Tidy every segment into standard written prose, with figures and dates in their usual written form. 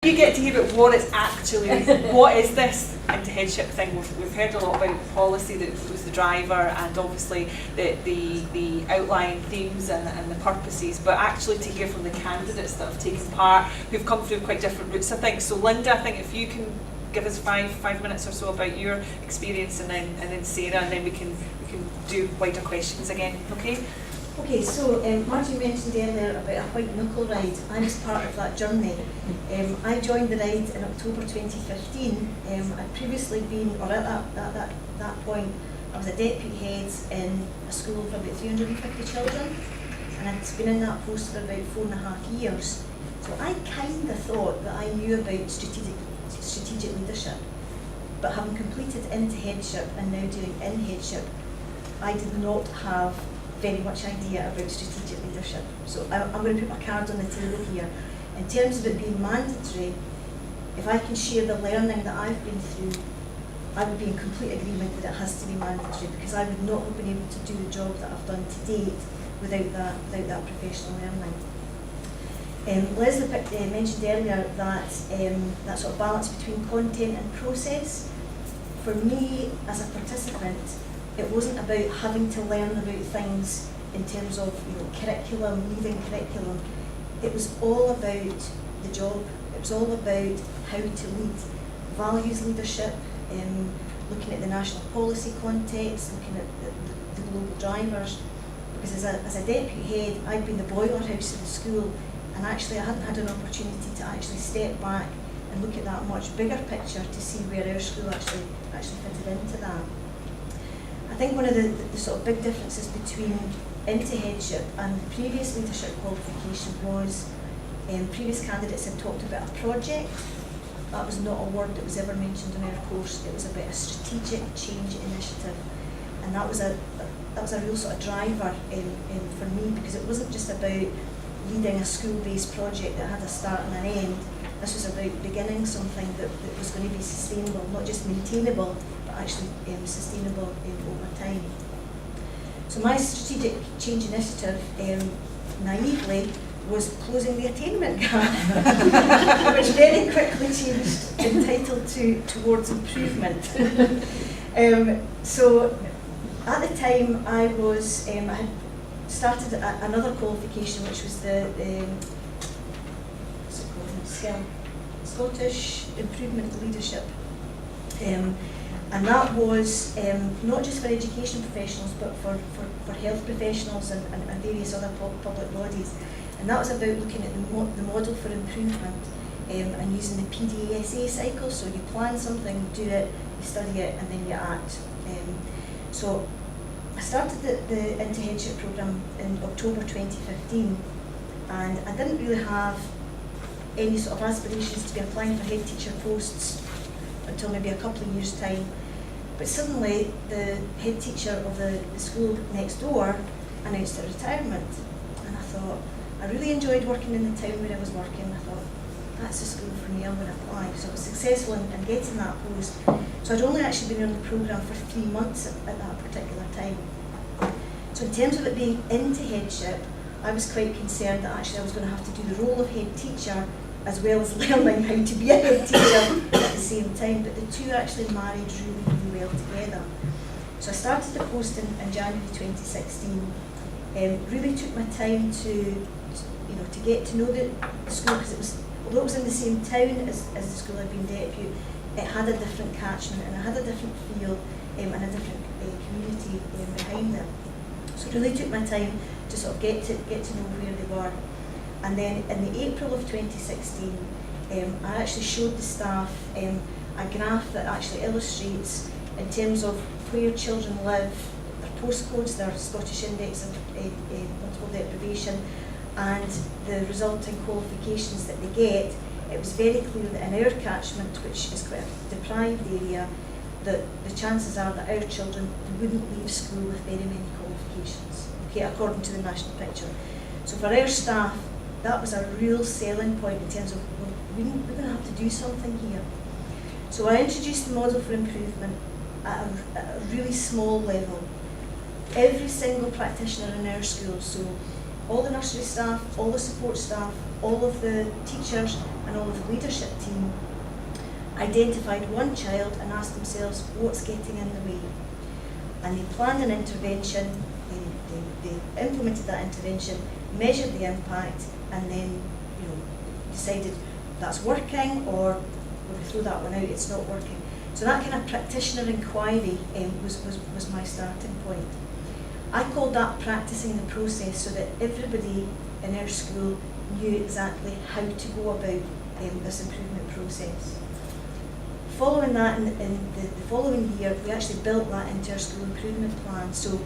You get to hear about what it's actually, what is this Into Headship thing? We've heard a lot about policy that was the driver, and obviously the outline themes and the purposes, but actually to hear from the candidates that have taken part, who've come through quite different routes, I think. So Lynda, I think if you can give us five minutes or so about your experience, and then Sarah, and then we can do wider questions again, okay? Okay, so Martin mentioned earlier about a white knuckle ride. I was part of that journey. I joined the ride in October 2015. I'd previously been, or at that point, I was a deputy head in a school of about 350 children, and I'd been in that post for about 4.5 years. So I kind of thought that I knew about strategic leadership, but having completed Into Headship and now doing In Headship, I did not have very much idea about strategic leadership. So I'm going to put my cards on the table here. In terms of it being mandatory, if I can share the learning that I've been through, I would be in complete agreement that it has to be mandatory, because I would not have been able to do the job that I've done to date without that professional learning. Leslie mentioned earlier that that sort of balance between content and process. For me, as a participant, it wasn't about having to learn about things in terms of curriculum, leading curriculum. It was all about the job. It was all about how to lead, values leadership, looking at the national policy context, looking at the global drivers. Because as a deputy head, I'd been the boiler house of the school, and actually I hadn't had an opportunity to actually step back and look at that much bigger picture to see where our school actually fitted into that. I think one of the sort of big differences between Into Headship and the previous leadership qualification was previous candidates had talked about a project. That was not a word that was ever mentioned in our course. It was about a strategic change initiative, and that was a real sort of driver for me, because it wasn't just about leading a school-based project that had a start and an end. This was about beginning something that was going to be sustainable, not just maintainable, but actually sustainable over time. So my strategic change initiative, naively, was closing the attainment gap, which very quickly changed, entitled towards improvement. So at the time I had started another qualification, which was the Scottish Improvement Leadership, and that was not just for education professionals, but for health professionals and various other public bodies. And that was about looking at the model for improvement and using the PDSA cycle. So you plan something, do it, you study it, and then you act. So I started the Into Headship Programme in October 2015, and I didn't really have any sort of aspirations to be applying for head teacher posts until maybe a couple of years' time. But suddenly the head teacher of the school next door announced her retirement, and I thought, I really enjoyed working in the town where I was working. I thought, that's a school for me, I'm going to apply. So I was successful in getting that post. So I'd only actually been on the programme for 3 months at that particular time. So in terms of it being Into Headship, I was quite concerned that actually I was going to have to do the role of head teacher as well as learning how to be a head teacher at the same time, but the two actually married really, really well together. So I started the post in January 2016. Really took my time to get to know the school, because although it was in the same town as the school I'd been deputy, it had a different catchment and it had a different feel and a different community behind it. So it really took my time to sort of get to know where they were. And then in the April of 2016, I actually showed the staff a graph that actually illustrates, in terms of where children live, their postcodes, their Scottish Index of Multiple Deprivation, and the resulting qualifications that they get. It was very clear that in our catchment, which is quite a deprived area, that the chances are that our children wouldn't leave school with very many qualifications, okay, according to the national picture. So for our staff, that was a real selling point in terms of, well, we're going to have to do something here. So I introduced the model for improvement at a really small level. Every single practitioner in our school, so all the nursery staff, all the support staff, all of the teachers, and all of the leadership team identified one child and asked themselves what's getting in the way. And they planned an intervention, they implemented that intervention, measured the impact, and then decided that's working, or we'll throw that one out, it's not working. So that kind of practitioner inquiry was my starting point. I called that practicing the process, so that everybody in our school knew exactly how to go about this improvement process. Following that, in the following year, we actually built that into our school improvement plan. So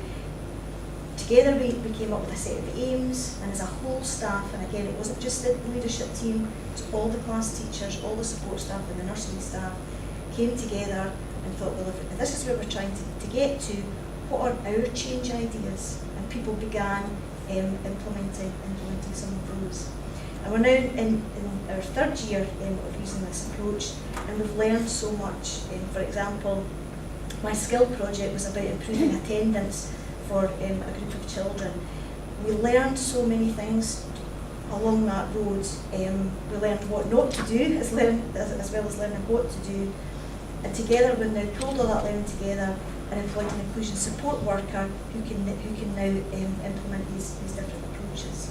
together we came up with a set of aims, and as a whole staff, and again it wasn't just the leadership team, it was all the class teachers, all the support staff and the nursery staff came together and thought, well, if this is where we're trying to get to, what are our change ideas? And people began implementing some of those. And we're now in our third year of using this approach, and we've learned so much. For example, my skill project was about improving attendance for a group of children. We learned so many things along that road. We learned what not to do as well as learning what to do. And together we've now pulled all that learning together and employed an inclusion support worker who can now implement these different approaches.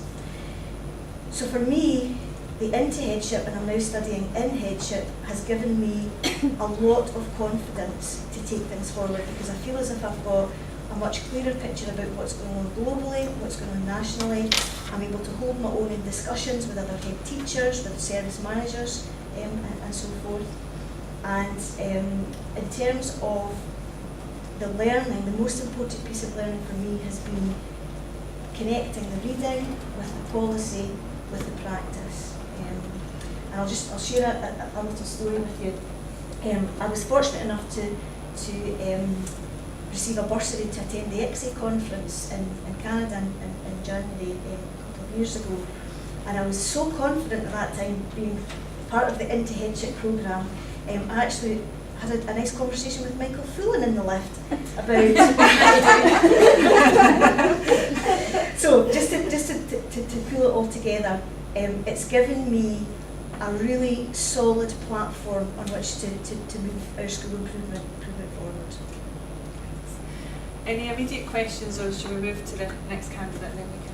So for me, the Into Headship, and I'm now studying in Headship, has given me a lot of confidence to take things forward, because I feel as if I've got a much clearer picture about what's going on globally, what's going on nationally. I'm able to hold my own in discussions with other head teachers, with service managers, and so forth. And in terms of the learning, the most important piece of learning for me has been connecting the reading with the policy, with the practice. And I'll share a little story with you. I was fortunate enough to receive a bursary to attend the ICSE conference in Canada in January a couple of years ago. And I was so confident at that time, being part of the Into Headship Programme. I actually had a nice conversation with Michael Fullen in the lift about so just to pull it all together, it's given me a really solid platform on which to move our school improvement forward. Any immediate questions, or should we move to the next candidate and then we can?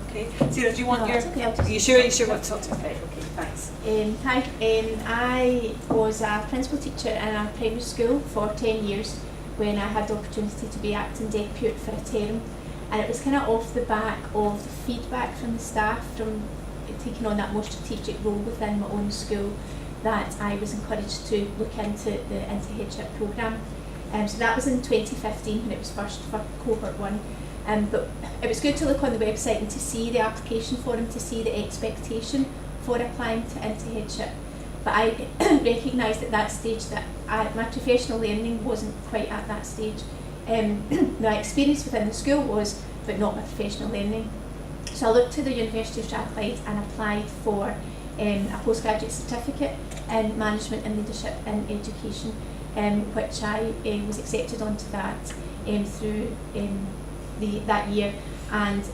Okay. Sarah, do you want your? Okay, Are you sure what to talk to? Right. Okay. Thanks. Hi. I was a principal teacher in a primary school for 10 years when I had the opportunity to be acting deputy for a term, and it was kind of off the back of the feedback from the staff from taking on that more strategic role within my own school that I was encouraged to look into the Into Headship Programme. So that was in 2015 when it was first for cohort 1. But it was good to look on the website and to see the application form, to see the expectation for applying to Into Headship. But I recognised at that stage that my professional learning wasn't quite at that stage. My experience within the school was, but not my professional learning. So I looked to the University of Strathclyde and applied for a postgraduate certificate in management and leadership in education, which I was accepted onto that through that year, and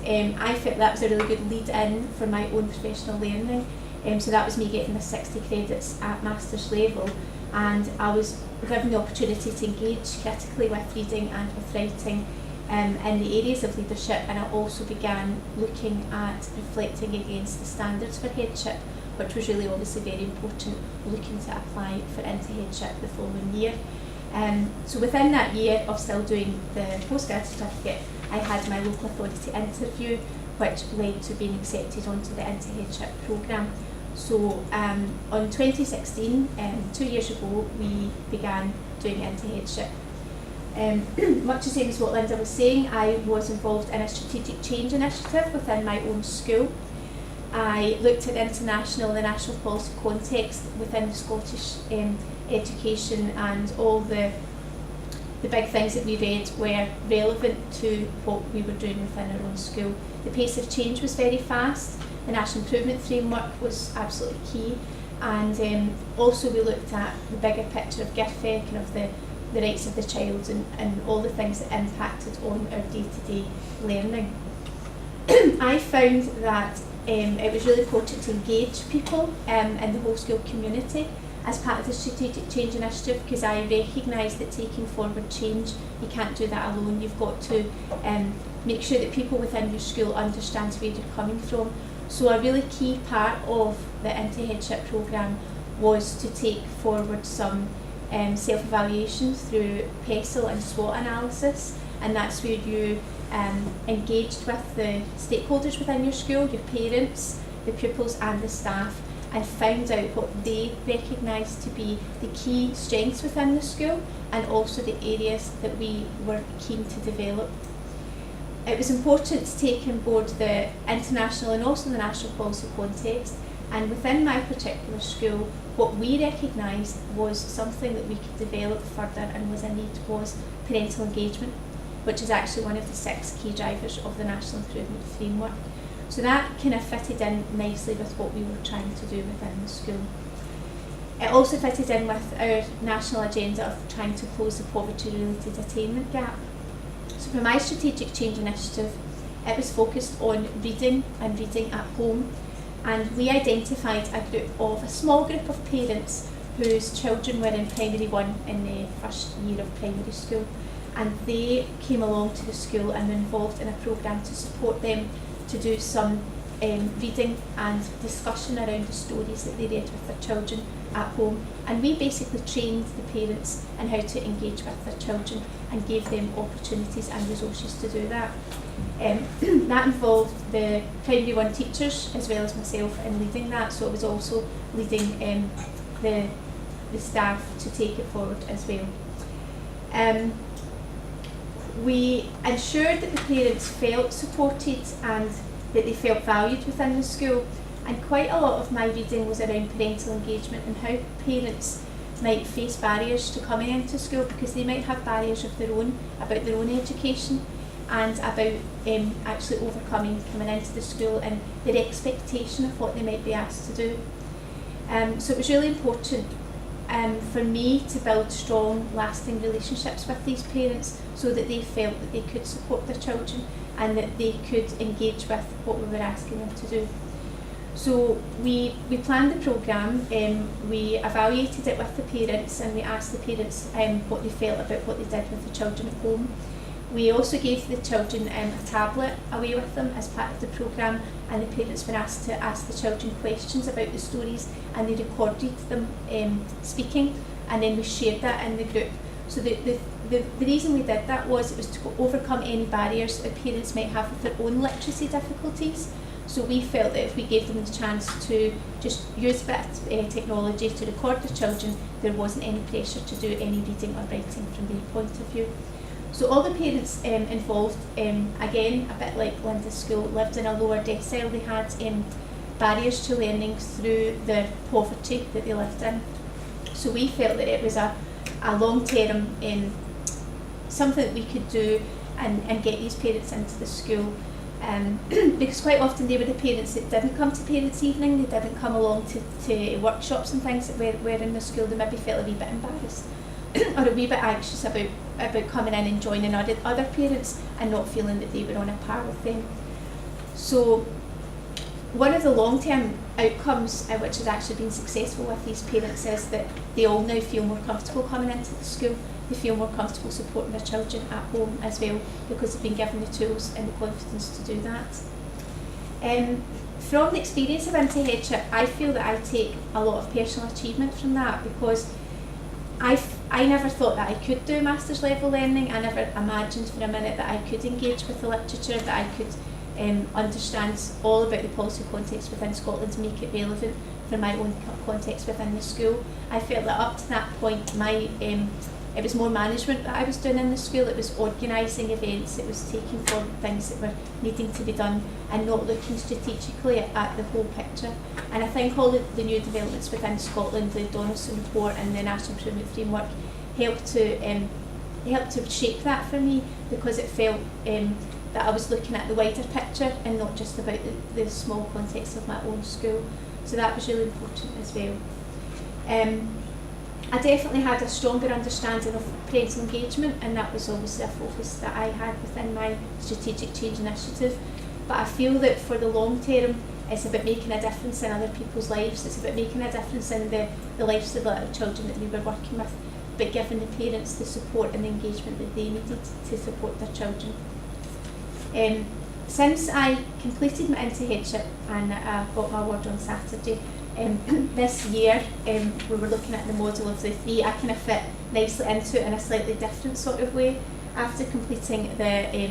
I felt that was a really good lead in for my own professional learning. So that was me getting the 60 credits at master's level, and I was given the opportunity to engage critically with reading and with writing in the areas of leadership, and I also began looking at reflecting against the standards for headship, which was really obviously very important, looking to apply for Into Headship the following year. So within that year of still doing the postgrad certificate, I had my local authority interview, which led to being accepted onto the Into Headship Programme. So on 2016, 2 years ago, we began doing Into Headship. Much the same as what Lynda was saying, I was involved in a strategic change initiative within my own school. I looked at the international and the national policy context within the Scottish education, and all the big things that we read were relevant to what we were doing within our own school. The pace of change was very fast, the National Improvement Framework was absolutely key, and also we looked at the bigger picture of GIRFEC and of the rights of the child and all the things that impacted on our day-to-day learning. I found that it was really important to engage people in the whole school community as part of the Strategic Change Initiative, because I recognise that taking forward change, you can't do that alone. You've got to make sure that people within your school understand where you're coming from. So a really key part of the Into Headship Programme was to take forward some self-evaluation through PESEL and SWOT analysis, and that's where you engaged with the stakeholders within your school, your parents, the pupils and the staff, and found out what they recognised to be the key strengths within the school and also the areas that we were keen to develop. It was important to take on board the international and also the national policy context, and within my particular school what we recognised was something that we could develop further and was a need was parental engagement, which is actually one of the 6 key drivers of the National Improvement Framework. So that kind of fitted in nicely with what we were trying to do within the school. It also fitted in with our national agenda of trying to close the poverty-related attainment gap. So for my Strategic Change Initiative, it was focused on reading and reading at home, and we identified a small group of parents whose children were in primary 1 in the first year of primary school, and they came along to the school and were involved in a programme to support them to do some reading and discussion around the stories that they read with their children at home. And we basically trained the parents in how to engage with their children and gave them opportunities and resources to do that. That involved the primary 1 teachers as well as myself in leading that, so it was also leading the staff to take it forward as well. We ensured that the parents felt supported and that they felt valued within the school, and quite a lot of my reading was around parental engagement and how parents might face barriers to coming into school, because they might have barriers of their own about their own education and about actually overcoming coming into the school and their expectation of what they might be asked to do. So it was really important for me to build strong, lasting relationships with these parents so that they felt that they could support their children and that they could engage with what we were asking them to do. So we planned the programme, we evaluated it with the parents, and we asked the parents what they felt about what they did with the children at home. We also gave the children a tablet away with them as part of the programme, and the parents were asked to ask the children questions about the stories, and they recorded them speaking, and then we shared that in the group. So the reason we did that was it was to overcome any barriers that parents might have with their own literacy difficulties. So we felt that if we gave them the chance to just use a bit of technology to record the children, there wasn't any pressure to do any reading or writing from their point of view. So all the parents involved, again, a bit like Lynda's school, lived in a lower decile. They had barriers to learning through the poverty that they lived in. So we felt that it was a long-term something that we could do and get these parents into the school. Because quite often they were the parents that didn't come to parents' evening, they didn't come along to workshops and things that were in the school. They maybe felt a wee bit embarrassed or a wee bit anxious about coming in and joining other parents and not feeling that they were on a par with them. So one of the long-term outcomes which has actually been successful with these parents is that they all now feel more comfortable coming into the school. They feel more comfortable supporting their children at home as well, because they've been given the tools and the confidence to do that. From the experience of Into Headship, I feel that I take a lot of personal achievement from that, because I never thought that I could do master's level learning. I never imagined for a minute that I could engage with the literature, that I could understand all about the policy context within Scotland to make it relevant for my own context within the school. I felt that up to that point it was more management that I was doing in the school. It was organising events, it was taking forward things that were needing to be done and not looking strategically at the whole picture. And I think all the new developments within Scotland, the Donaldson report and the National Improvement Framework helped to shape that for me, because it felt that I was looking at the wider picture and not just about the small context of my own school. So that was really important as well. I definitely had a stronger understanding of parental engagement, and that was obviously a focus that I had within my Strategic Change Initiative. But I feel that for the long term, It's about making a difference in other people's lives. It's about making a difference in the lives of the little children that we were working with, but giving the parents the support and the engagement that they needed to support their children. Since I completed my Into Headship and I got my award on Saturday, this year we were looking at the model of the three. I kind of fit nicely into it in a slightly different sort of way. After completing the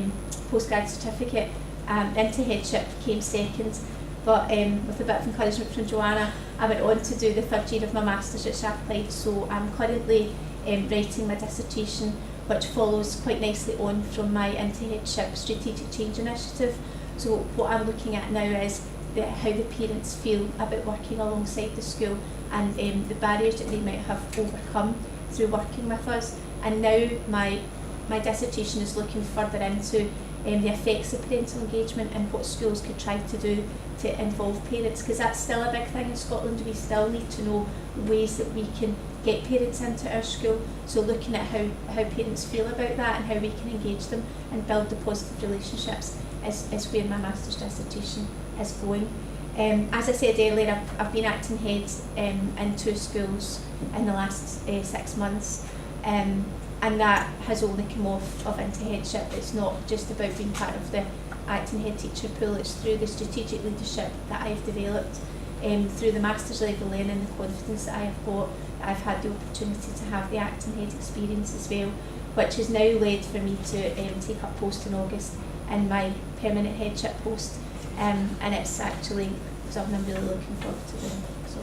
postgrad certificate, Into Headship came second, but with a bit of encouragement from Joanna, I went on to do the third year of my Masters at Strathclyde. So I'm currently writing my dissertation, which follows quite nicely on from my Into Headship Strategic Change Initiative. So what I'm looking at now is how the parents feel about working alongside the school and the barriers that they might have overcome through working with us. And now my dissertation is looking further into the effects of parental engagement and what schools could try to do to involve parents, because that's still a big thing in Scotland. We still need to know ways that we can get parents into our school. So looking at how parents feel about that and how we can engage them and build the positive relationships is where my Master's dissertation is going. As I said earlier, I've been acting head in 2 schools in the last 6 months, and that has only come off of Into Headship. It's not just about being part of the acting head teacher pool, it's through the strategic leadership that I've developed, through the Masters level learning, the confidence that I have got. I've had the opportunity to have the acting head experience as well, which has now led for me to take up post in August in my permanent headship post, and it's actually something I'm really looking forward to doing. So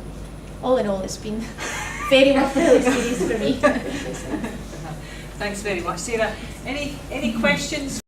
all in all, it's been very worthwhile experience for me. Thanks very much, Sarah. Any questions?